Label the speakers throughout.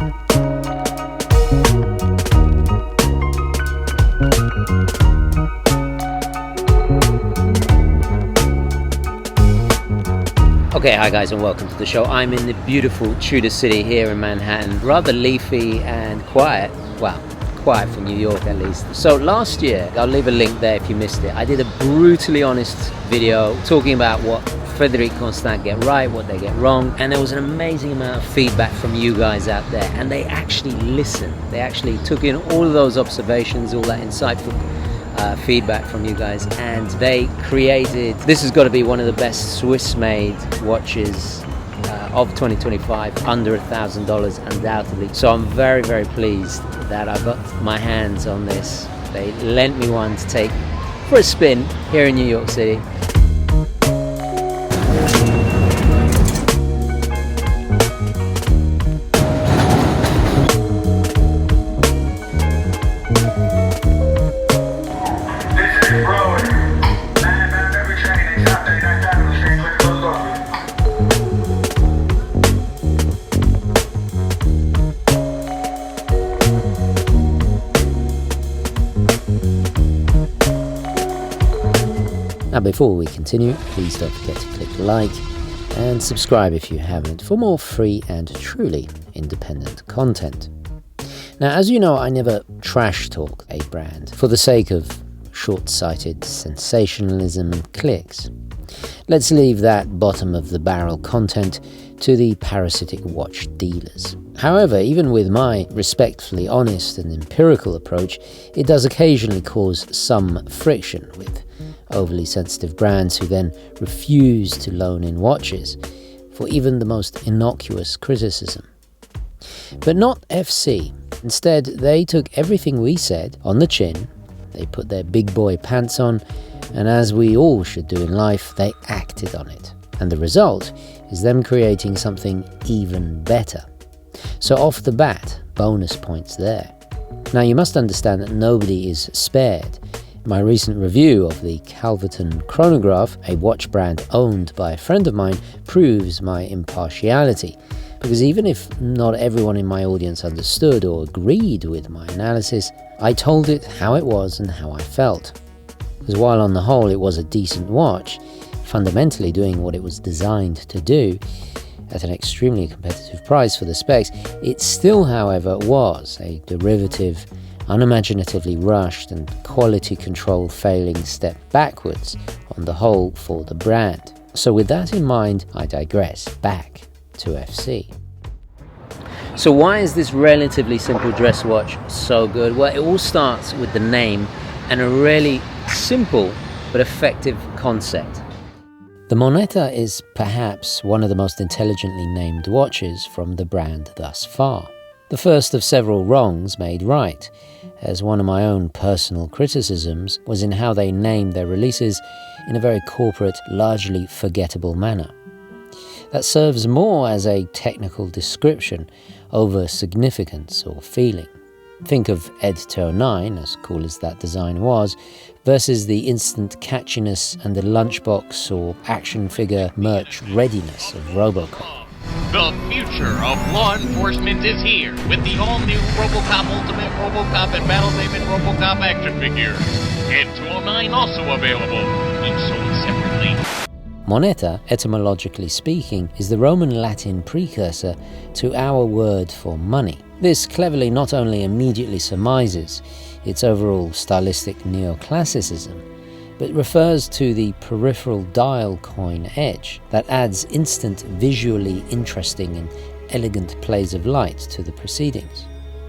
Speaker 1: Okay, hi guys and welcome to the show. I'm in the beautiful Tudor City here in Manhattan. Rather leafy and quiet. Well, quiet for New York at least. So last year, I'll leave a link there if you missed it, I did a brutally honest video talking about what Frederique Constant get right, what they get wrong, and there was an amazing amount of feedback from you guys out there, and they actually listened. They actually took in all of those observations, all that insightful feedback from you guys, and they created, this has got to be one of the best Swiss-made watches of 2025, under $1,000 undoubtedly. So I'm very, very pleased that I got my hands on this. They lent me one to take for a spin here in New York City. Now before we continue, please don't forget to click like and subscribe if you haven't for more free and truly independent content. Now, as you know, I never trash talk a brand for the sake of short-sighted sensationalism and clicks. Let's leave that bottom of the barrel content to the parasitic watch dealers. However, even with my respectfully honest and empirical approach, it does occasionally cause some friction with overly sensitive brands who then refuse to loan in watches for even the most innocuous criticism. But not FC. Instead, they took everything we said on the chin, they put their big boy pants on, and as we all should do in life, they acted on it. And the result is them creating something even better. So off the bat, bonus points there. Now you must understand that nobody is spared. My recent review of the Calverton chronograph, a watch brand owned by a friend of mine, proves my impartiality. Because even if not everyone in my audience understood or agreed with my analysis, I told it how it was and how I felt. Because while on the whole it was a decent watch, fundamentally doing what it was designed to do, at an extremely competitive price for the specs, it still, however, was a derivative, unimaginatively rushed and quality control failing step backwards on the whole for the brand. So with that in mind, I digress back to FC. So why is this relatively simple dress watch so good? Well, it all starts with the name and a really simple but effective concept. The Moneta is perhaps one of the most intelligently named watches from the brand thus far. The first of several wrongs made right, as one of my own personal criticisms was in how they named their releases in a very corporate, largely forgettable manner. That serves more as a technical description over significance or feeling. Think of Ed 209, as cool as that design was, versus the instant catchiness and the lunchbox or action figure merch readiness of RoboCop.
Speaker 2: The future of law enforcement is here with the all-new RoboCop Ultimate, RoboCop and Battle Damon RoboCop action figures. Ed 209 also available, each sold separately.
Speaker 1: Moneta, etymologically speaking, is the Roman Latin precursor to our word for money. This cleverly not only immediately surmises its overall stylistic neoclassicism, but refers to the peripheral dial coin edge that adds instant visually interesting and elegant plays of light to the proceedings.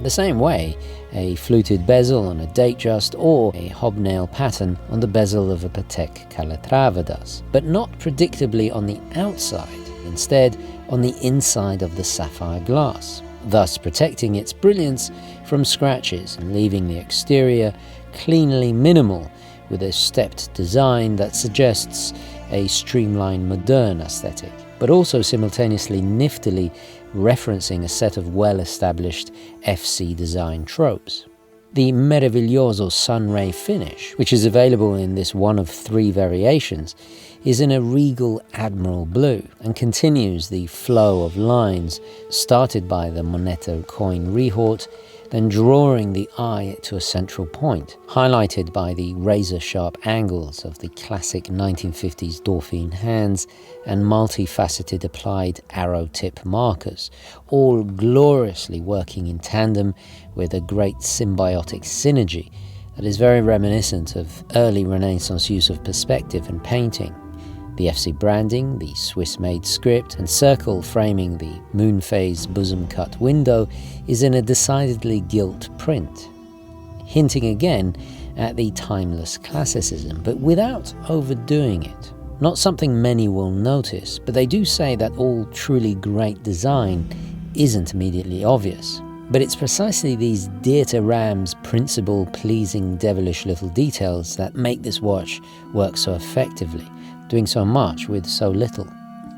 Speaker 1: The same way, a fluted bezel on a date just or a hobnail pattern on the bezel of a Patek Calatrava does, but not predictably on the outside, instead on the inside of the sapphire glass, thus protecting its brilliance from scratches and leaving the exterior cleanly minimal with a stepped design that suggests a streamlined modern aesthetic, but also simultaneously niftily referencing a set of well-established FC design tropes. The meraviglioso sunray finish, which is available in this one of 3 variations, is in a regal admiral blue and continues the flow of lines started by the Moneta coin rehort, then drawing the eye to a central point, highlighted by the razor-sharp angles of the classic 1950s Dauphine hands and multifaceted applied arrow-tip markers, all gloriously working in tandem with a great symbiotic synergy that is very reminiscent of early Renaissance use of perspective in painting. The FC branding, the Swiss-made script, and circle framing the moon phase bosom-cut window is in a decidedly gilt print, hinting again at the timeless classicism, but without overdoing it. Not something many will notice, but they do say that all truly great design isn't immediately obvious. But it's precisely these dear-to-Ram's principle pleasing devilish little details that make this watch work so effectively, doing so much with so little.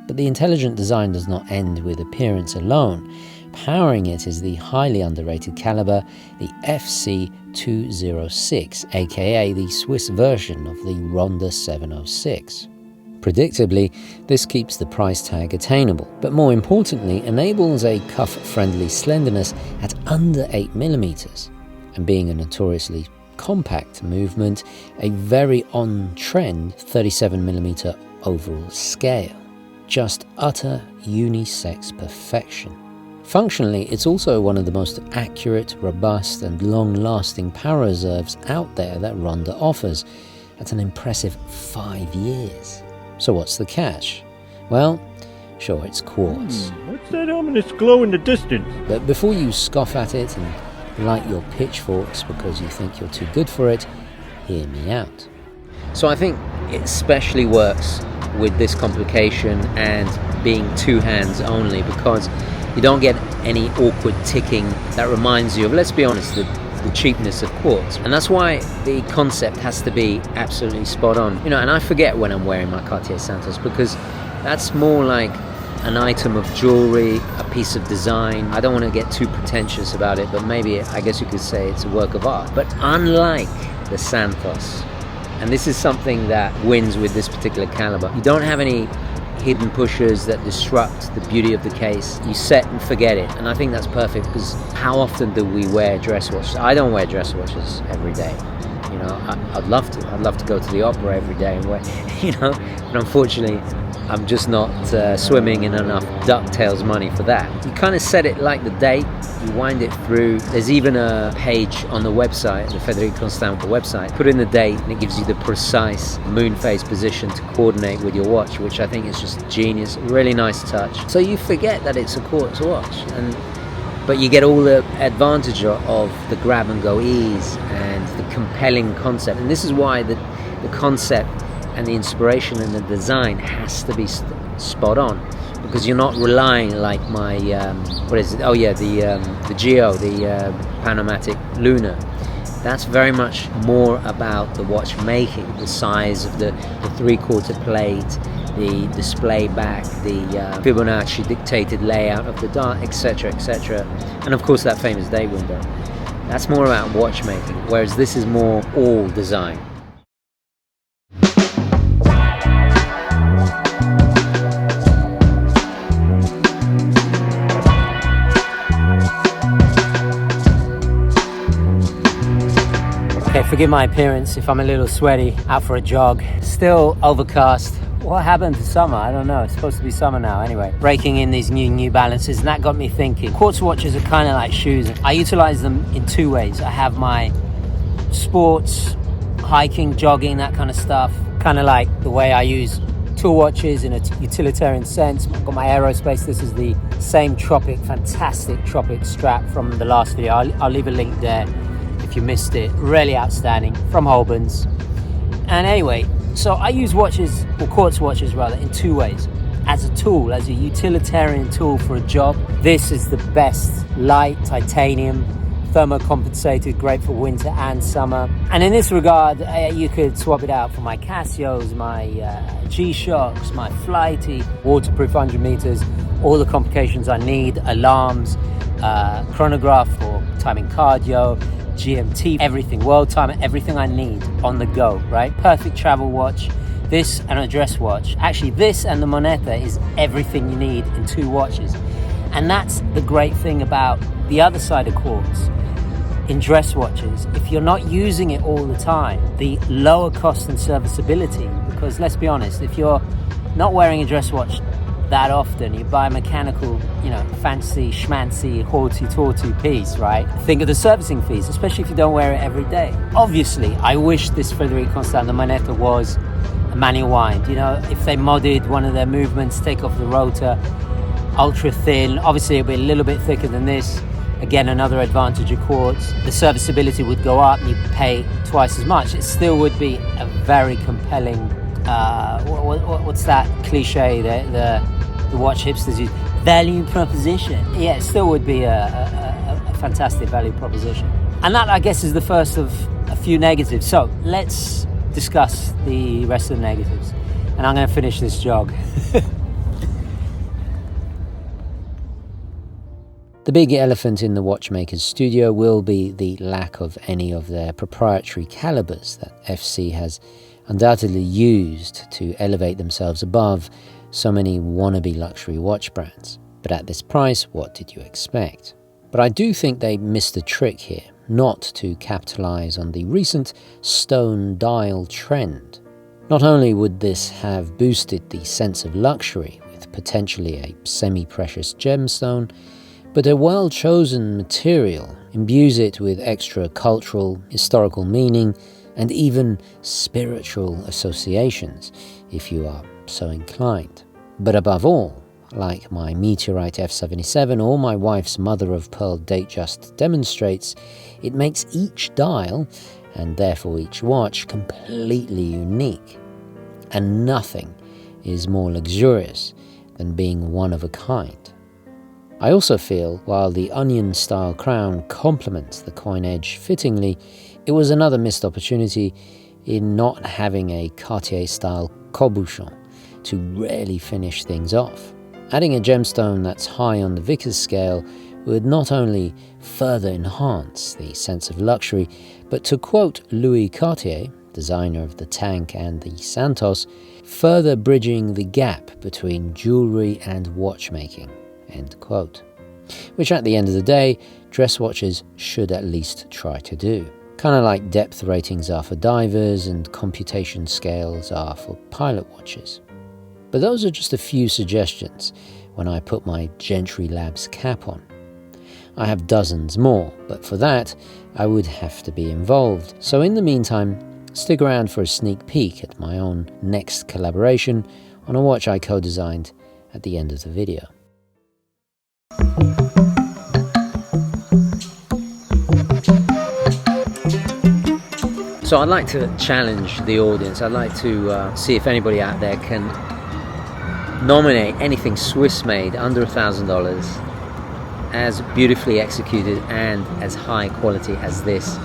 Speaker 1: But the intelligent design does not end with appearance alone. Powering it is the highly underrated caliber, the FC206, aka the Swiss version of the Ronda 706. Predictably, this keeps the price tag attainable, but more importantly enables a cuff-friendly slenderness at under 8mm, and being a notoriously compact movement, a very on-trend 37mm overall scale. Just utter unisex perfection. Functionally, it's also one of the most accurate, robust and long-lasting power reserves out there that Ronda offers, at an impressive 5 years. So what's the catch? Well, sure, it's quartz.
Speaker 3: What's that ominous glow in the distance?
Speaker 1: But before you scoff at it and light your pitchforks because you think you're too good for it, hear me out. So I think it especially works with this complication and being two hands only, because you don't get any awkward ticking that reminds you of, let's be honest, the cheapness of quartz. And that's why the concept has to be absolutely spot on. You know, and I forget when I'm wearing my Cartier Santos, because that's more like an item of jewelry, a piece of design. I don't want to get too pretentious about it, but maybe I guess you could say it's a work of art. But unlike the Santos, and this is something that wins with this particular caliber, you don't have any hidden pushers that disrupt the beauty of the case. You set and forget it, and I think that's perfect, because how often do we wear dress watches? I don't wear dress watches every day. You know, I'd love to go to the opera every day and wear, you know, but unfortunately I'm just not swimming in enough DuckTales money for that. You kind of set it like the date, you wind it through. There's even a page on the website, the Frederique Constant website. Put in the date and it gives you the precise moon phase position to coordinate with your watch, which I think is just genius. Really nice touch. So you forget that it's a quartz watch, but you get all the advantage of the grab and go ease and the compelling concept. And this is why the concept and the inspiration and the design has to be spot on, because you're not relying like my what is it? Oh yeah, the Geo, the Panomatic Luna. That's very much more about the watchmaking, the size of the three-quarter plate, the display back, the Fibonacci dictated layout of the dial, etc., etc. And of course that famous day window. That's more about watchmaking, whereas this is more all design. Okay, forgive my appearance if I'm a little sweaty, out for a jog. Still overcast. What happened to summer? I don't know. It's supposed to be summer now. Anyway, breaking in these New Balances, and that got me thinking. Quartz watches are kind of like shoes. I utilize them in two ways. I have my sports, hiking, jogging, that kind of stuff. Kind of like the way I use tool watches in a utilitarian sense. I've got my aerospace. This is the same fantastic Tropic strap from the last video. I'll leave a link there if you missed it. Really outstanding, from Holben's. And anyway, so I use watches, or quartz watches rather, in two ways. As a tool, as a utilitarian tool for a job. This is the best. Light, titanium, thermocompensated, great for winter and summer. And in this regard, you could swap it out for my Casios, my G-Shocks, my Flighty, waterproof 100 meters, all the complications I need, alarms, chronograph for timing cardio, GMT, everything, world timer, everything I need on the go, right? Perfect travel watch. This and a dress watch. Actually, this and the Moneta is everything you need in 2 watches. And that's the great thing about the other side of quartz. In dress watches, if you're not using it all the time, the lower cost and serviceability, because let's be honest, if you're not wearing a dress watch that often, you buy a mechanical, fancy, schmancy, hoity-toity piece, right? Think of the servicing fees, especially if you don't wear it every day. Obviously, I wish this Frederique Constant Moneta was a manual wind. If they modded one of their movements, take off the rotor, ultra thin, obviously it'll be a little bit thicker than this. Again, another advantage of quartz. The serviceability would go up and you pay twice as much. It still would be a very compelling, what's that cliche the watch hipsters use? Value proposition. Yeah, it still would be a fantastic value proposition. And that, I guess, is the first of a few negatives. So let's discuss the rest of the negatives. And I'm going to finish this jog. The big elephant in the watchmaker's studio will be the lack of any of their proprietary calibers that FC has undoubtedly used to elevate themselves above so many wannabe luxury watch brands. But at this price, what did you expect? But I do think they missed a trick here, not to capitalize on the recent stone dial trend. Not only would this have boosted the sense of luxury with potentially a semi-precious gemstone, but a well-chosen material imbues it with extra cultural, historical meaning, and even spiritual associations, if you are so inclined. But above all, like my Meteorite F77 or my wife's mother-of-pearl Datejust demonstrates, it makes each dial, and therefore each watch, completely unique. And nothing is more luxurious than being one of a kind. I also feel, while the onion-style crown complements the coin edge fittingly, it was another missed opportunity in not having a Cartier-style cabochon to really finish things off. Adding a gemstone that's high on the Vickers scale would not only further enhance the sense of luxury, but to quote Louis Cartier, designer of the Tank and the Santos, further bridging the gap between jewelry and watchmaking. End quote. Which at the end of the day, dress watches should at least try to do. Kind of like depth ratings are for divers and computation scales are for pilot watches. But those are just a few suggestions when I put my Gentry Labs cap on. I have dozens more, but for that, I would have to be involved. So in the meantime, stick around for a sneak peek at my own next collaboration on a watch I co-designed at the end of the video. So I'd like to challenge the audience. I'd like to see if anybody out there can nominate anything Swiss-made under $1,000 as beautifully executed and as high quality as this.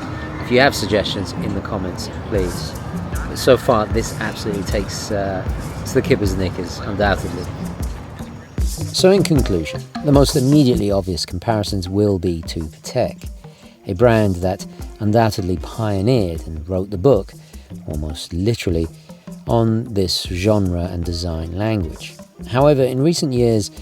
Speaker 1: If you have suggestions in the comments, please. But so far, this absolutely takes it's the kipper's knickers, undoubtedly. So in conclusion, the most immediately obvious comparisons will be to Patek, a brand that undoubtedly pioneered and wrote the book, almost literally, on this genre and design language. However, in recent years,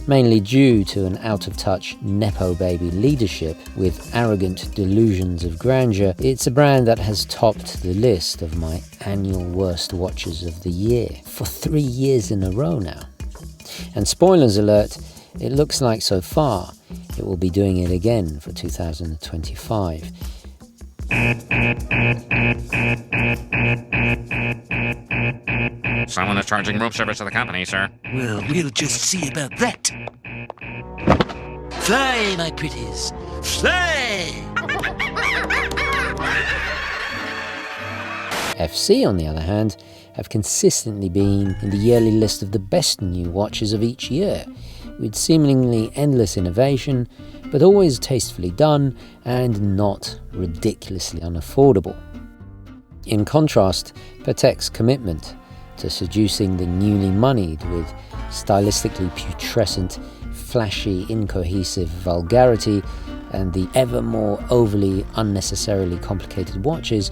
Speaker 1: mainly due to an out-of-touch Nepo baby leadership with arrogant delusions of grandeur, it's a brand that has topped the list of my annual worst watches of the year for 3 years in a row now. And spoilers alert, it looks like so far it will be doing it again for 2025.
Speaker 2: Someone is charging room service to the company, sir.
Speaker 4: Well, we'll just see about that. Fly, my pretties, fly!
Speaker 1: FC, on the other hand, have consistently been in the yearly list of the best new watches of each year, with seemingly endless innovation, but always tastefully done and not ridiculously unaffordable. In contrast, Patek's commitment to seducing the newly moneyed with stylistically putrescent, flashy, incohesive vulgarity and the ever more overly unnecessarily complicated watches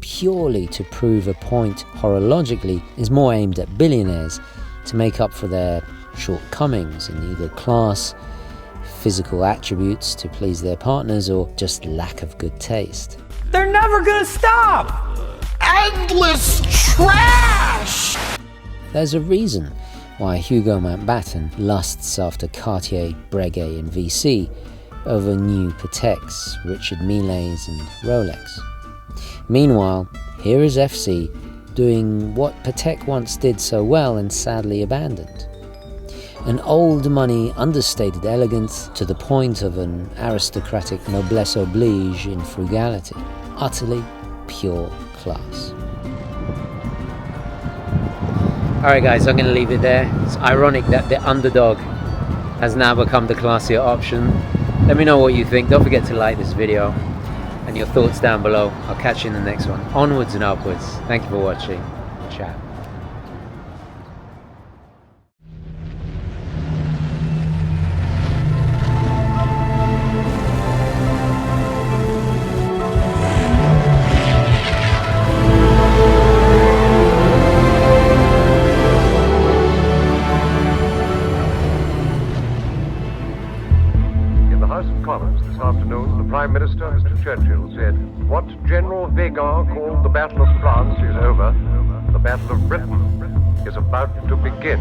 Speaker 1: purely to prove a point horologically is more aimed at billionaires to make up for their shortcomings in either class, physical attributes to please their partners, or just lack of good taste.
Speaker 5: They're never gonna stop!
Speaker 6: Endless trash!
Speaker 1: There's a reason why Hugo Mountbatten lusts after Cartier, Breguet and VC over new Pateks, Richard Milles and Rolex. Meanwhile, here is FC doing what Patek once did so well and sadly abandoned. An old money, understated elegance to the point of an aristocratic noblesse oblige in frugality. Utterly pure class. Alright guys, I'm going to leave it there. It's ironic that the underdog has now become the classier option. Let me know what you think. Don't forget to like this video and your thoughts down below. I'll catch you in the next one. Onwards and upwards. Thank you for watching. Ciao.
Speaker 7: This afternoon, the Prime Minister, Mr. Churchill, said, "What General Weygand called the Battle of France is over. The Battle of Britain is about to begin."